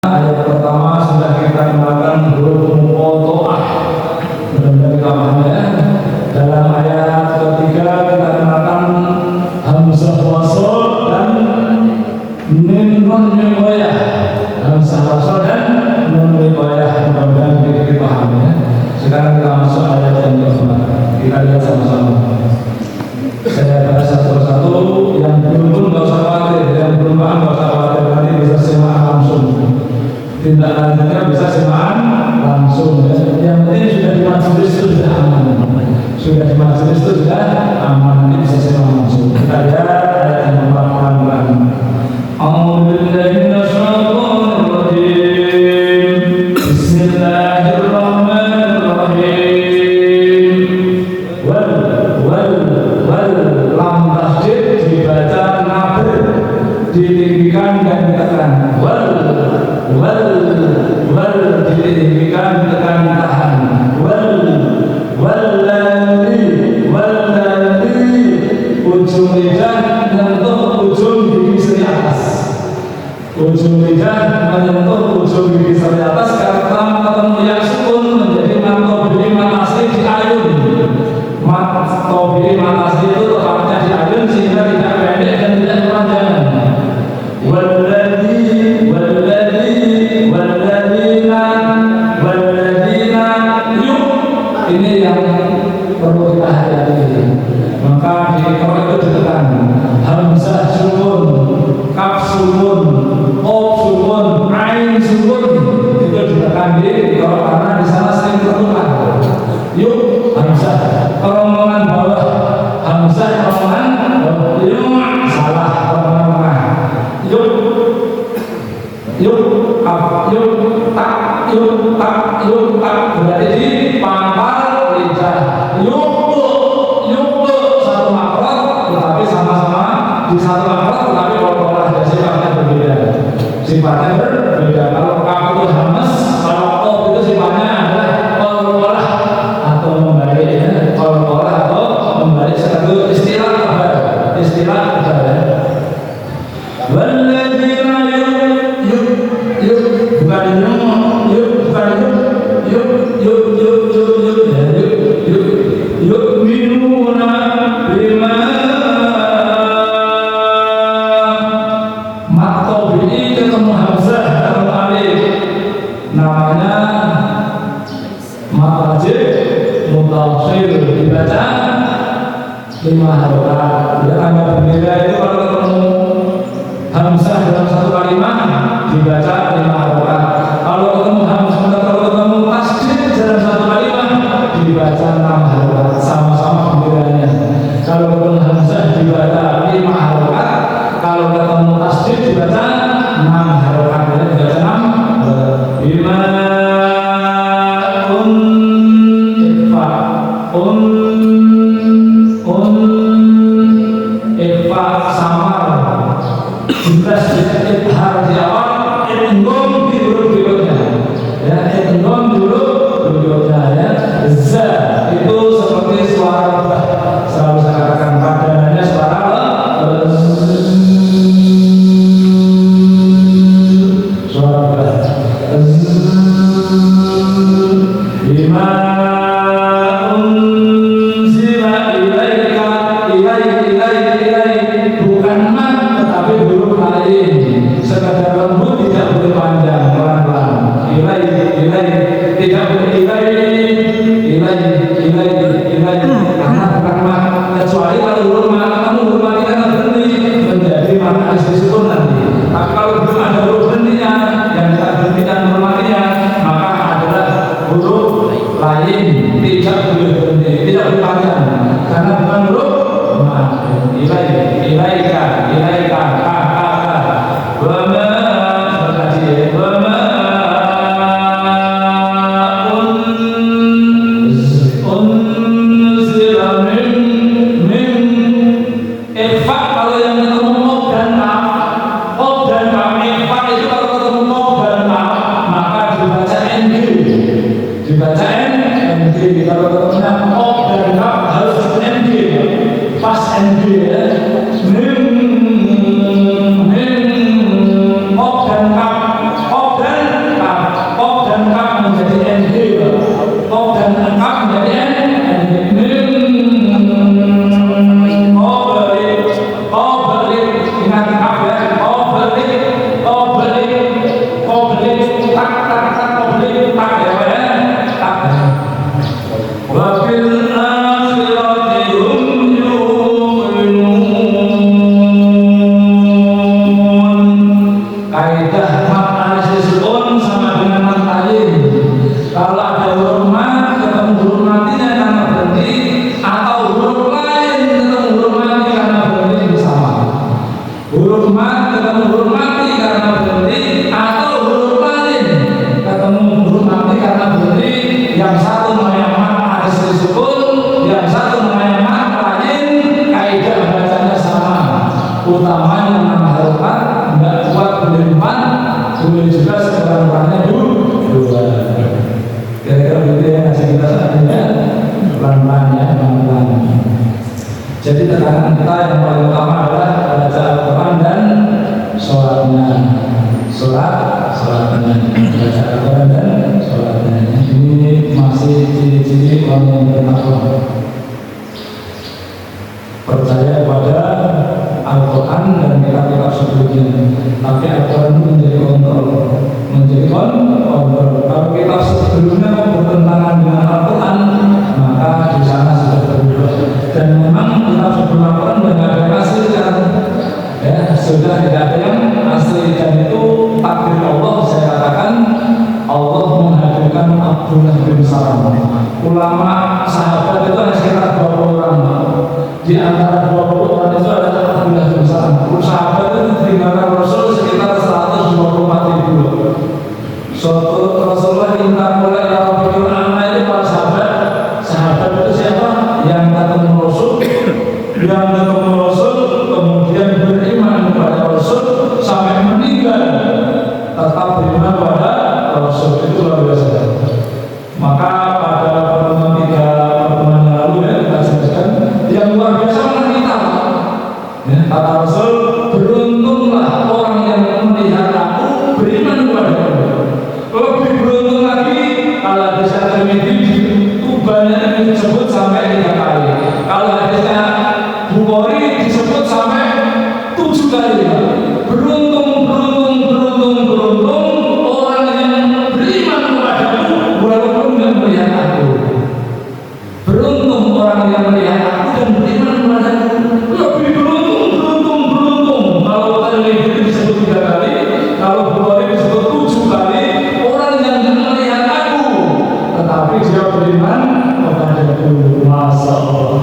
Ayat pertama sudah kita kenalkan huruf muqatta'ah. Mudah-mudahan kita paham ya. Dalam ayat ketiga kita kenalkan hamzah wasl dan mim nun wiqayah. Hamzah wasl dan nun wiqayah. Mudah-mudahan kita paham ya. Sekarang kita masuk ayat yang kedua. Kita lihat sama-sama. Saya bahas satu persatu. Yang belum pun nggak usah khawatir, yang belum paham nggak usah khawatir, nanti bisa simak langsung. Tindak lanjutnya bisa simak langsung ya. Yang penting sudah di majelis itu sudah aman. Sudah di majelis itu sudah aman, nanti bisa simak langsung. Kita lihat ayat yang pelan-pelan. A'udzubillahi minasyaitonir rajim. Bismillahirrahmanirrahim. Wal lam tasdid dibaca nabir, ditinggikan dan ditekan. Wal ditinggikan ditekan tahan. Walladzi ujung lidah menyentuh ujung gigi seri atas. Ujung lidah menyentuh ujung gigi seri atas karena ketemu yang sukun menjadi matobili matasi di ayun. Matobili matasi itu tepatnya di ayun sehingga tidak pendek dan tidak kepanjangan. Walladzina yuk, ini yang perlu kita hati-hati. Maka di Quran itu ditekan hamzah sukun, kaf sukun, qaf sukun, ain sukun, itu ditekan di Quran karena di sana sering tertukar. Yuk hamzah rombongan bawah, hamzah rombongan bawah, yuk salah rombongan tengah. Yuk tak berarti di pangkal lidah. Yuk satu makrot tetapi sama-sama di satu makrot tetapi pola dan sifatnya berbeda. Sifatnya berbeda. Kalau kaf itu hamas, kalau qaf itu sifatnya adalah pola atau membalik ya. Pola atau membalik satu istilah kabar. Walladzina yu'minuna bima matobi ketemu hamzah ketemu alif namanya matajid mutawassil dibaca 5 harokat. Ya, tanda bendera itu kalau ketemu hamzah dalam satu kalimat dibaca 5 harokat. Kalau ketemu hamzah, kalau ketemu tasdid dalam satu kalimat dibaca 6 harokat. Sama-sama benderanya. Kalau ketemu hamzah dibaca 5 harokat. Kalau ketemu tasdid dibaca 6 harokat. Dibaca 6. Bima samar jelas idhar di awal kurangnya dua. Kira-kira begitu ya ngaji kita saat ini ya, pelan-pelan ya, pelan-pelan. Jadi tekanan kita yang paling utama adalah baca Al-Quran dan sholatnya. Sholatnya, baca Al-Quran dan sholatnya. Ini masih ciri-ciri orang yang bertakwa. Percaya pada Al-Quran dan kitab-kitab sebelumnya. Tapi Al-Quran itu menjadi kontrol. Kalau kitab sebelumnya bertentangan dengan Al-Quran, maka di sana sudah berubah. Dan memang kitab sebelum Al-Quran tidak ada yang asli kan? Ya, sudah tidak ada yang asli, dan itu takdir Allah. Saya katakan Allah menghadirkan Abdullah bin Salam. Ulama sahabat itu hanya sekitar 20 orang. Di antara 20 orang itu ada Abdullah bin Salam. Sahabat itu ditinggalkan Rasul sekitar 124.000. Suatu Rasulullah minta mulai Rafiul Amma itu para sahabat itu siapa? Yang ketemu Rasul, kemudian beriman kepada Rasul sampai meninggal tetap beriman pada Rasul. Itu luar biasa. Maka pada pertemuan yang lalu ya kita jelaskan yang luar biasa mana kita. Ya, kata Rasul, beruntunglah orang yang melihat aku beriman kepada aku. Lebih beruntung lagi kalau hadisnya Tirmidzi itu banyak disebut sampai 3 kali. Kalau hadisnya Bukhari disebut sampai 7 kali. Beruntung orang yang beriman kepadaku walaupun tidak melihat aku. Beruntung orang yang melihat aku dan beriman kepadaku. Lebih beruntung. Kalau Tirmidzi disebut 3 kali, kalau Bukhari disebut 7 kali. Tetapi dia beriman kepadaku. Masya Allah.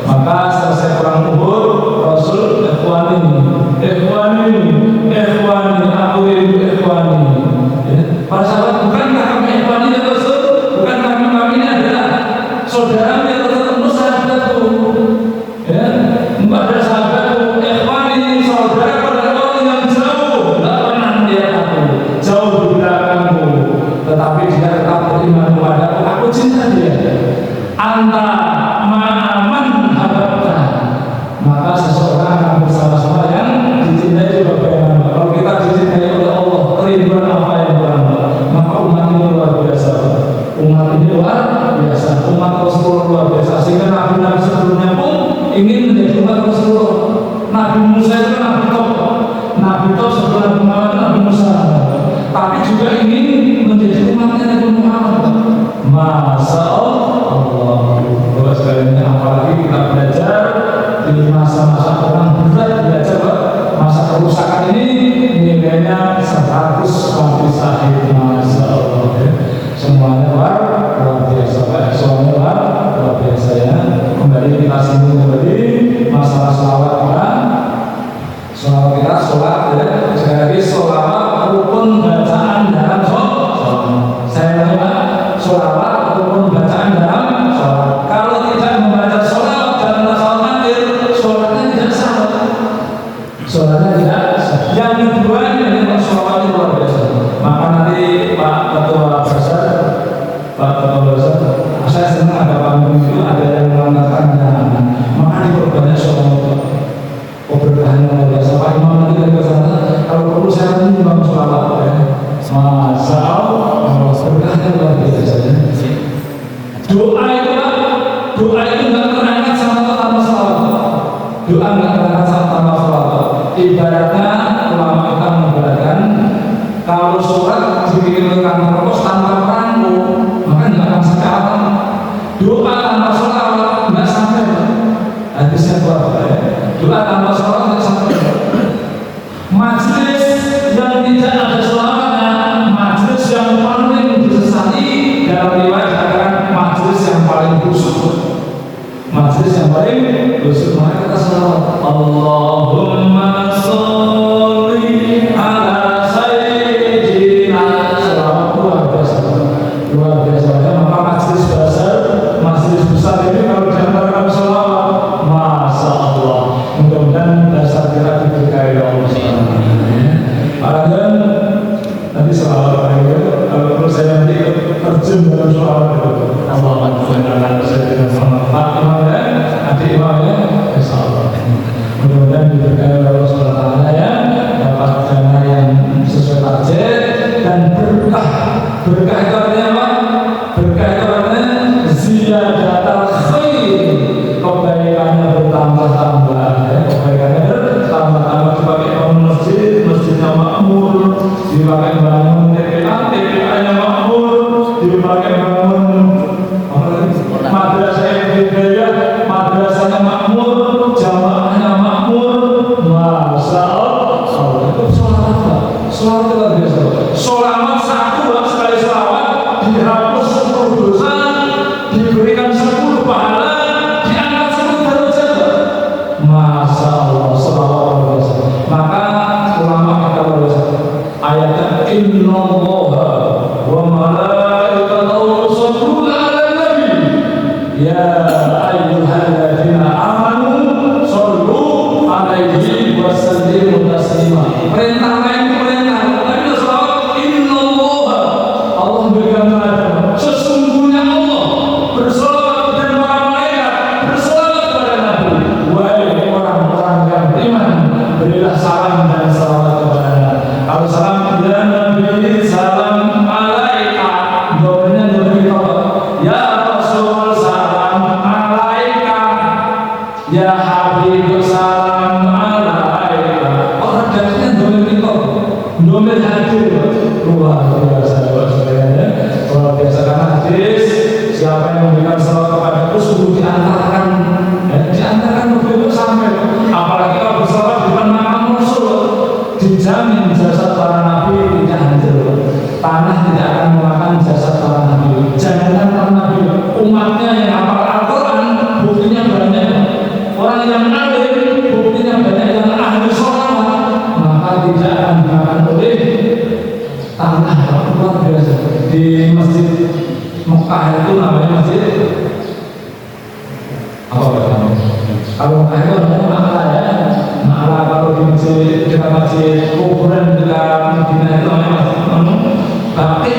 Maka selesai perang Uhud, Rasul ikhwani, aku rindu ikhwani. Ya. Para sahabat, bukankah kami ikhwani ya Rasul? Bukankah kami ini adalah saudara yang ketemu sahabatku? Ya, pada sahabatku ikhwani, saudara pada orang yang jauh, tidak pernah melihat aku, jauh di belakangku. Tetapi dia tetap beriman kepada aku cinta dia. Anta ma'aman hababta. Maka seseorang yang bersama-sama yang dicintai juga bagaimana. Kalau kita dicintai oleh Allah, kerinduan apa yang kurang, maka umat ini luar biasa. Umat Rasulullah luar biasa. Sehingga Nabi sebelumnya pun ingin menjadi umat Rasulullah. Nabi Musa itu Nabi top sebelum Nabi Musa. Tapi juga ingin menjadi umatnya Nabi Muhammad. Masya Allah. Bapak sekalian, apalagi kita belajar di masa-masa orang berat, belajar masa kerusakan ini nilainya 100 kali sahih. Masya Allah. Semuanya luar biasa. Semuanya luar biasa ya. Kembali kita singgung kembali masalah sholawat kita. Sholat ya. Sekali lagi sholawat rukun bacaan dalam sholat. Saya ulangi, sholawat rukun bacaan dalam sholat. Kalau tidak membaca sholawat dalam sholat akhir, sholatnya tidak sah. Sholatnya tidak sah. Yang kedua ini sholawat itu luar biasa. Maka nanti Pak Ketua Besar, saya senang ada panggung itu, ada yang mengatakan maka diperbanyak sholawat. Berbahan luar biasa. Pak Imam nanti dari sana, kalau perlu saya nanti Imam sholawat ya. Masya Allah, berbahan luar biasa ya. Doa itu nggak terangkat sama tanpa sholawat. Doa nggak terangkat sama tanpa sholawat. Ibaratnya ulama kita mengibaratkan kalau surat dikirimkan terus tanpa perangko, maka nggak akan sekarang. Doa tanpa sholawat nggak sampai. Hadisnya berapa ya? Doa tanpa sholawat tidak sampai. Majelis yang tidak ada sholawatnya, majelis yang paling disesati. Dalam riwayat dikatakan majelis yang paling busuk. Majelis yang paling busuk. Maka kita sholawat Allahumma sholli ala sayyidina. Sholawat luar biasa. masjid dan berkah. Berkah itu artinya apa? Berkah itu artinya ziyadatul khair, kebaikannya bertambah-tambah, ya. Kebaikannya bertambah-tambah. Dipakai bangun masjid, masjidnya makmur. Dipakai bangun TPA, TPA-nya makmur. Dipakai bangun madrasah ibtidaiyah, madrasahnya makmur, jamaahnya makmur. Masya Allah, itu sholawat Pak. Sholawat itu luar biasa. Sholawat satu sekali sholawat dihapus 10 dosa, diberikan 10 pahala, diangkat 10 derajat. Masya Allah, sholawat luar biasa. Maka ulama kata luar biasa. Ayatnya innallaha wa malaikatahu yusholluna 'alan nabi ya ayyuhalladzina amanu shollu 'alaihi wa sallimu taslima. Perintah lain perintah, tapi sholawat innallaha, Allah memberikan teladan. Sesungguhnya Allah bersolawat dan para malaikat bersolawat kepada Nabi. Wahai orang-orang yang beriman, berilah salam dan salawat kepada Nabi. Kalau salam ya Nabi, salam alaika, doanya dari Allah. Ya Rasul, salam alaika. Ya Habib, salam alaika. Orang dasarnya doanya kita, doanya hadir. Luar biasa, luar biasa karena hadis. Siapa yang memberikan salawat kepadaku sungguh diantarkan, diantarkan begitu sampai. Apalagi kalau bersalawat di depan makam Rasul, dijamin jasad para nabi tidak hancur. Tanah tidak akan memakan jasad para nabi. Jangan para nabi, umatnya yang hafal Al-Quran buktinya banyak. Orang yang alim buktinya banyak, yang ahli sholawat, maka tidak akan dimakan oleh tanah. Luar biasa. Di masjid Mekah itu namanya masjid apa namanya? Kalau Mekah itu namanya Ma'la, ya. Ma'la. Kalau di masjid dekat masjid kuburan dekat Madinah itu namanya masjid Baqi,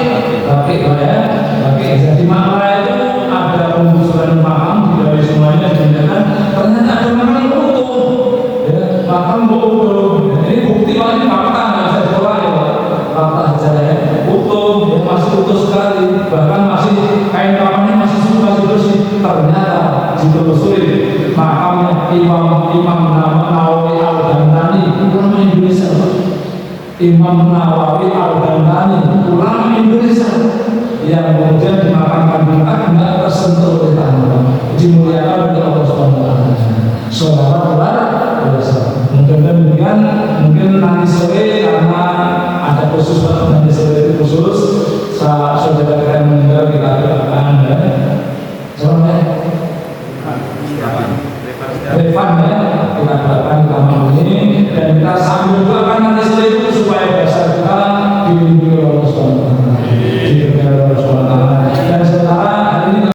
ya. Baqi. Jadi Ma'la itu ada penggusuran makam, tidak semuanya dipindahkan. Ternyata ada makam yang utuh, ya. Makam utuh. Ini bukti paling fakta, nggak bisa ditolak, ya. Fakta saja, ya. Utuh, ya, masih utuh sekali. Bahkan masih kain kapannya masih bersih. Ternyata ditelusuri makamnya Imam Nawawi Al-Bantani, ulama Indonesia. Imam Nawawi Al-Bantani, ulama Indonesia, yang kemudian dimakamkan di Mekah, tidak tersentuh oleh tanah, dimuliakan oleh Allah Subhanahu wa Ta'ala. Sholawat luar biasa. Mungkin nanti sore, karena ada khusus nanti sore itu khusus saudara kita meninggal, kita doakan, ya. Soalnya Revan, ya, kita doakan kamu ini, dan kita sambil